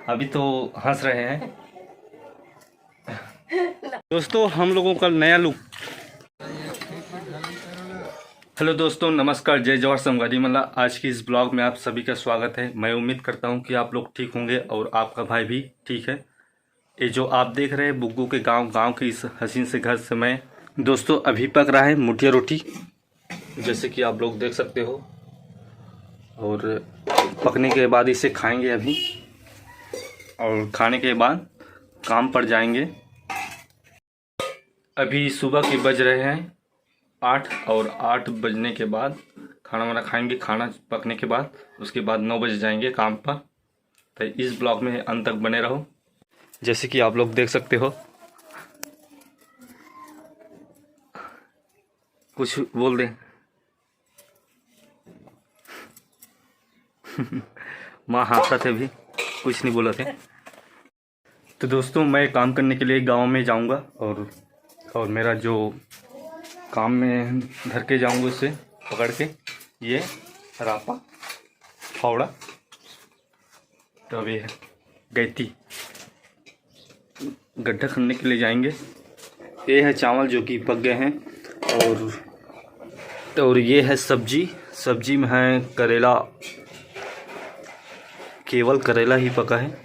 अभी तो हंस रहे हैं। दोस्तों हम लोगों का नया लुक। हेलो दोस्तों, नमस्कार, जय जवाहर संगवारी मला। आज की इस ब्लॉग में आप सभी का स्वागत है। मैं उम्मीद करता हूं कि आप लोग ठीक होंगे और आपका भाई भी ठीक है। ये जो आप देख रहे हैं बुग्गू के गांव के इस हसीन से घर से मैं दोस्तों अभी पक रहा है मुठिया रोटी, जैसे कि आप लोग देख सकते हो। और पकने के बाद इसे खाएंगे अभी, और खाने के बाद काम पर जाएंगे। अभी सुबह के बज रहे हैं 8 और 8 बजने के बाद खाना वाना खाएंगे। खाना पकने के बाद उसके बाद 9 बजे जाएंगे काम पर। तो इस ब्लॉग में अंत तक बने रहो, जैसे कि आप लोग देख सकते हो। कुछ बोल दें। माँ हंसते थे, भी कुछ नहीं बोला थे। तो दोस्तों मैं काम करने के लिए गांव में जाऊंगा और मेरा जो काम में धर के जाऊंगा उसे पकड़ के, ये रापा फावड़ा, तो अभी गैती गड्ढा खनने के लिए जाएंगे। ये है चावल जो कि पक गए हैं, और ये है सब्जी में है करेला। केवल करेला ही पका है,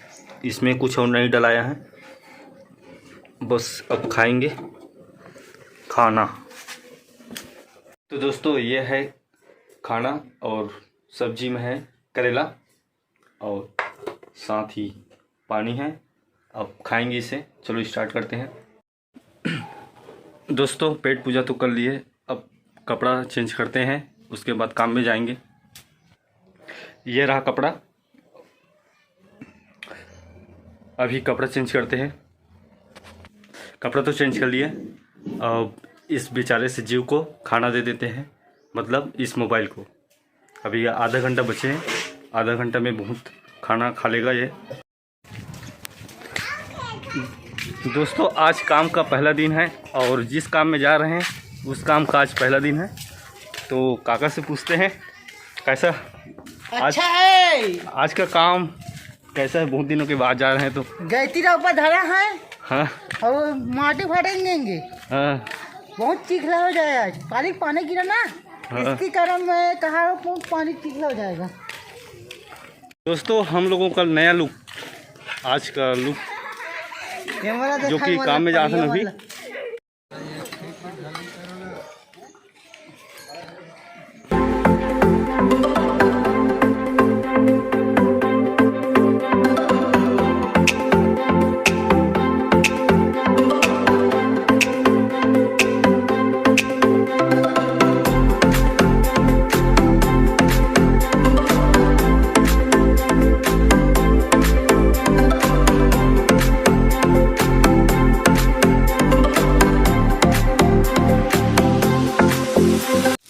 इसमें कुछ और नहीं डलाया है। बस अब खाएंगे खाना। तो दोस्तों ये है खाना, और सब्जी में है करेला और साथ ही पानी है। अब खाएंगे इसे। चलो स्टार्ट करते हैं। दोस्तों पेट पूजा तो कर लिए, अब कपड़ा चेंज करते हैं, उसके बाद काम में जाएंगे। ये रहा कपड़ा, अभी कपड़ा चेंज करते हैं। कपड़ा तो चेंज कर लिए, अब इस बेचारे से जीव को खाना दे देते हैं, मतलब इस मोबाइल को। अभी आधा घंटा बचे हैं, आधा घंटा में बहुत खाना खा लेगा ये। दोस्तों आज काम का पहला दिन है, और जिस काम में जा रहे हैं उस काम का आज पहला दिन है। तो काका से पूछते हैं कैसा अच्छा है आज का काम कैसा है। बहुत दिनों के बाद जा रहे हैं तो गैती ऊपर धरा है। हाँ और माटी फाटेंगे, हाँ बहुत चिखला हो जाएगा। आज पानी गिरा ना, हाँ। इसके कारण मैं कहा पानी चिखला हो जाएगा। दोस्तों हम लोगों का नया लुक, आज का लुक जो कि काम में जा रहे हैं अभी।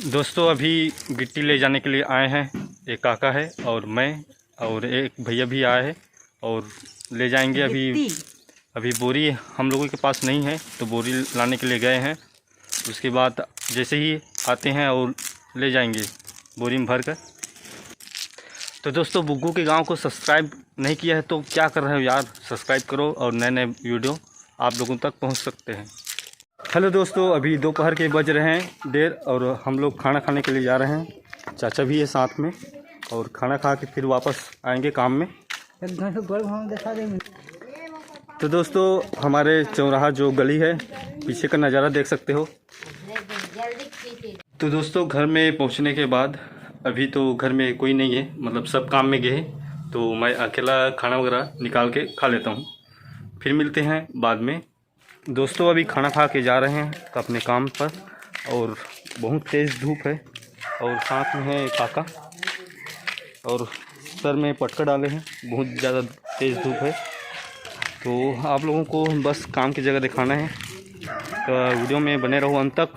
दोस्तों अभी गिट्टी ले जाने के लिए आए हैं। एक काका है और मैं, और एक भैया भी आए हैं, और ले जाएंगे। अभी बोरी हम लोगों के पास नहीं है, तो बोरी लाने के लिए गए हैं। उसके बाद जैसे ही आते हैं और ले जाएंगे बोरी में भर कर। तो दोस्तों बुग्गू के गांव को सब्सक्राइब नहीं किया है तो क्या कर रहे हो यार, सब्सक्राइब करो और नए नए वीडियो आप लोगों तक पहुँच सकते हैं। हेलो दोस्तों, अभी दोपहर के बज रहे हैं 1:30 और हम लोग खाना खाने के लिए जा रहे हैं। चाचा भी है साथ में, और खाना खा के फिर वापस आएंगे काम में। तो दोस्तों हमारे चौराहा जो गली है, पीछे का नज़ारा देख सकते हो। तो दोस्तों घर में पहुंचने के बाद अभी तो घर में कोई नहीं है, मतलब सब काम में गए, तो मैं अकेला खाना वगैरह निकाल के खा लेता हूँ। फिर मिलते हैं बाद में। दोस्तों अभी खाना खा के जा रहे हैं अपने काम पर, और बहुत तेज़ धूप है, और साथ में है काका, और सर में पटका डाले हैं, बहुत ज़्यादा तेज़ धूप है। तो आप लोगों को बस काम की जगह दिखाना है, तो वीडियो में बने रहो अंत तक।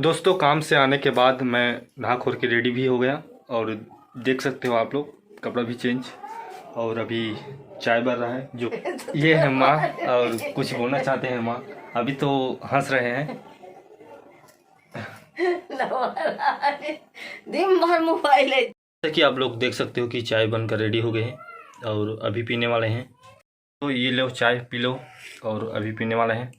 दोस्तों काम से आने के बाद मैं नहा खोर के रेडी भी हो गया और देख सकते हो आप लोग, कपड़ा भी चेंज, और अभी चाय बन रहा है। जो ये है माँ, और कुछ बोलना चाहते हैं माँ। अभी तो हंस रहे हैं। दिन भर मोबाइल है। जैसा कि आप लोग देख सकते हो कि चाय बनकर रेडी हो गए हैं और अभी पीने वाले हैं। तो ये लो चाय पी लो, और अभी पीने वाले हैं।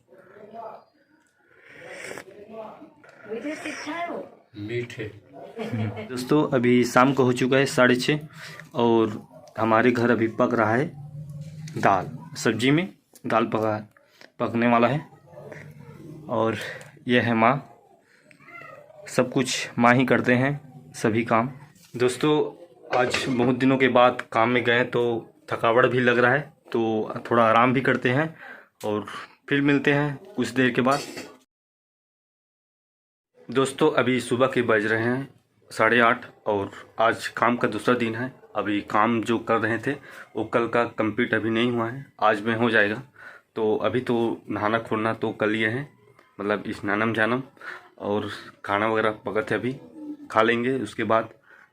मीठे दोस्तों अभी शाम को हो चुका है 6:30 और हमारे घर अभी पक रहा है दाल। सब्जी में दाल पकने वाला है, और यह है माँ। सब कुछ माँ ही करते हैं सभी काम। दोस्तों आज बहुत दिनों के बाद काम में गए तो थकावट भी लग रहा है, तो थोड़ा आराम भी करते हैं और फिर मिलते हैं कुछ देर के बाद। दोस्तों अभी सुबह के बज रहे हैं 8:30 और आज काम का दूसरा दिन है। अभी काम जो कर रहे थे वो कल का कंप्लीट अभी नहीं हुआ है, आज में हो जाएगा। तो अभी तो नहाना खोलना तो कल ही है, मतलब स्नानम जानम, और खाना वगैरह पकते अभी खा लेंगे, उसके बाद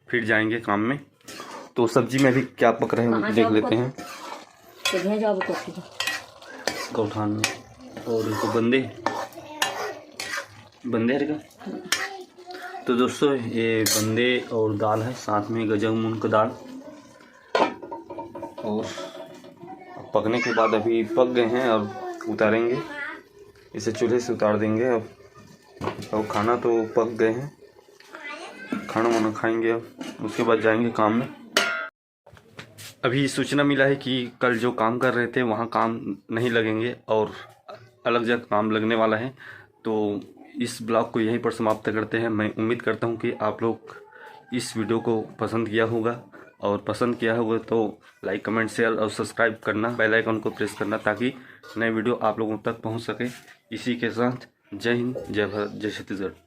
फिर जाएंगे काम में। तो सब्जी में अभी क्या पक रहे हैं देख लेते हैं। गौठान में, और तो बंदे का। तो दोस्तों ये बंदे और दाल है, साथ में गजक मूंग का दाल। और पकने के बाद अभी पक गए हैं, अब उतारेंगे, इसे चूल्हे से उतार देंगे। अब खाना तो पक गए हैं, खाना वाना खाएंगे, अब उसके बाद जाएंगे काम में। अभी सूचना मिला है कि कल जो काम कर रहे थे वहाँ काम नहीं लगेंगे और अलग जगह काम लगने वाला है। तो इस ब्लॉग को यहीं पर समाप्त करते हैं। मैं उम्मीद करता हूँ कि आप लोग इस वीडियो को पसंद किया होगा, और पसंद किया होगा तो लाइक कमेंट शेयर और सब्सक्राइब करना, बेल आइकन को प्रेस करना, ताकि नए वीडियो आप लोगों तक पहुँच सके। इसी के साथ जय हिंद, जय भारत, जय छत्तीसगढ़।